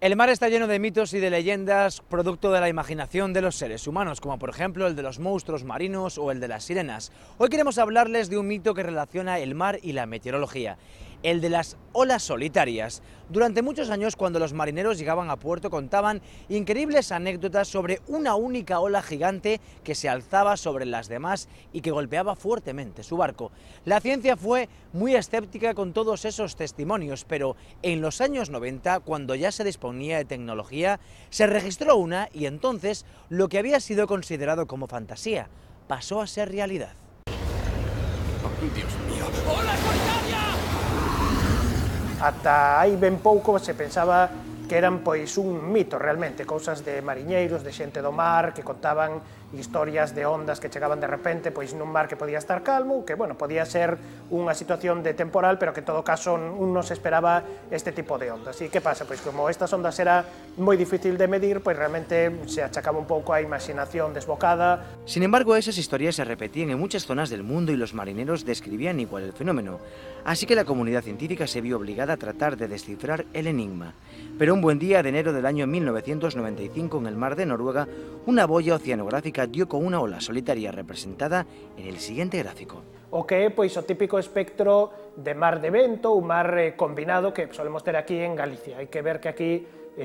El mar está lleno de mitos y de leyendas, producto de la imaginación de los seres humanos, como por ejemplo el de los monstruos marinos o el de las sirenas. Hoy queremos hablarles de un mito que relaciona el mar y la meteorología, el de las olas solitarias. Durante muchos años, cuando los marineros llegaban a puerto, contaban increíbles anécdotas sobre una única ola gigante que se alzaba sobre las demás y que golpeaba fuertemente su barco. La ciencia fue muy escéptica con todos esos testimonios, pero en los años 90, cuando ya se disponía de tecnología, se registró una y entonces lo que había sido considerado como fantasía pasó a ser realidad. Oh, Dios mío. ¡Ola solitaria! Ata hai ben pouco se pensaba que eran pois un mito realmente, cousas de mariñeiros, de xente do mar, que contaban historias de ondas que chegaban de repente pois nun mar que podía estar calmo, que, bueno, podía ser unha situación de temporal, pero que en todo caso non se esperaba este tipo de ondas. E que pasa? Pois como estas ondas era moi difícil de medir, pois realmente se achacaba un pouco a imaginación desbocada. Sin embargo, esas historias se repetían en muchas zonas del mundo y los marineros describían igual el fenómeno. Así que la comunidad científica se vio obligada a tratar de descifrar el enigma. Pero un buen día de enero del año 1995, en el mar de Noruega, una boya oceanográfica dio con una ola solitaria representada en el siguiente gráfico. O que é pois o típico espectro de mar de vento, un mar combinado que solemos ter aquí en Galicia. Hai que ver que aquí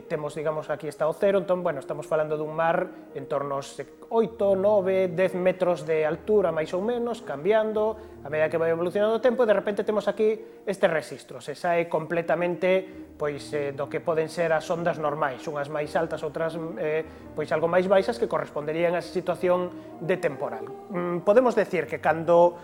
temos, digamos, aquí está o cero, entón, bueno, estamos falando dun mar en torno aos 8, 9, 10 metros de altura, máis ou menos, cambiando, a medida que vai evolucionando o tempo, e de repente temos aquí este registro, se sae completamente, pois, do que poden ser as ondas normais, unhas máis altas, outras, pois, algo máis baixas, que corresponderían a esa situación de temporal. Podemos decir que cando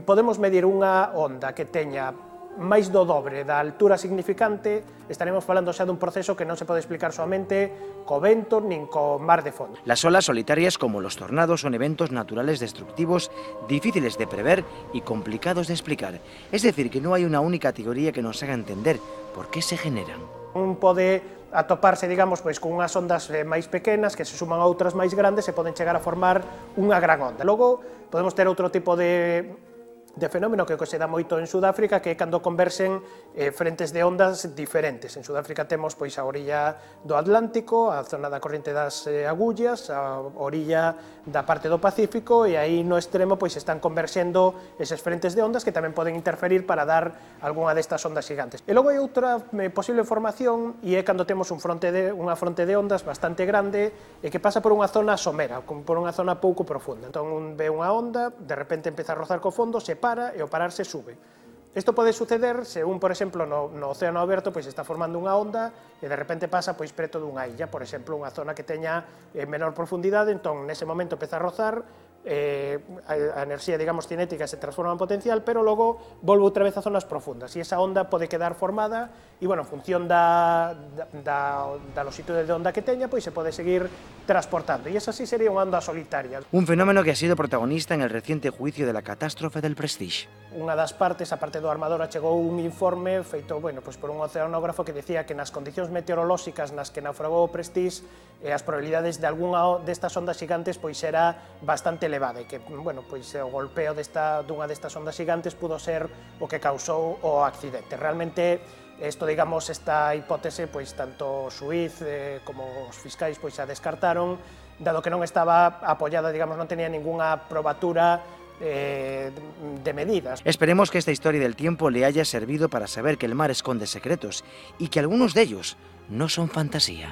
podemos medir unha onda que teña máis do dobre da altura significante, estaremos falando xa dun proceso que non se pode explicar soamente co vento nin co mar de fondo. Las olas solitarias, como los tornados, son eventos naturales destructivos, difíciles de prever y complicados de explicar. Es decir, que no hay una única teoría que nos haga entender por qué se generan. Un pode atoparse, digamos, pois, con unhas ondas máis pequenas que se suman a outras máis grandes e poden chegar a formar unha gran onda. Logo, podemos ter outro tipo de fenómeno que se dá moito en Sudáfrica, que é cando conversen frentes de ondas diferentes. En Sudáfrica temos pois a orilla do Atlántico, a zona da corrente das agullas, a orilla da parte do Pacífico, e aí no extremo pois están conversendo eses frentes de ondas que tamén poden interferir para dar algunha destas ondas gigantes. E logo hai outra posible formación, e é cando temos unha fronte de ondas bastante grande e que pasa por unha zona somera, por unha zona pouco profunda. Entón un ve unha onda, de repente empeza a rozar co fondo, se para e ao pararse sube. Isto pode suceder se un, por exemplo, no océano aberto pois está formando unha onda e de repente pasa pois preto dunha illa, por exemplo, unha zona que teña menor profundidade, entón nese momento empeza a rozar, a enerxía, digamos, cinética se transforma en potencial, pero logo volve outra vez a zonas profundas e esa onda pode quedar formada e, bueno, en función da longitude de onda que teña, pois se pode seguir transportando, e esa sí sería unha onda solitaria. Un fenómeno que ha sido protagonista en el reciente juicio de la catástrofe del Prestige. Unha das partes, a parte do Armadora, chegou un informe feito, bueno, pois por un oceanógrafo que decía que nas condicións meteorolóxicas nas que naufragou o Prestige, as probabilidades de algunha destas ondas gigantes pois era bastante elevada, e que, bueno, pois o golpeo dunha destas ondas gigantes pudo ser o que causou o accidente. Realmente, isto, digamos, esta hipótese, pois tanto o xuíz como os fiscais pois a descartaron, dado que non estaba apoiada, digamos, non tenía ningunha probatura de medidas. Esperemos que esta historia del tiempo le haya servido para saber que el mar esconde secretos y que algunos de ellos no son fantasía.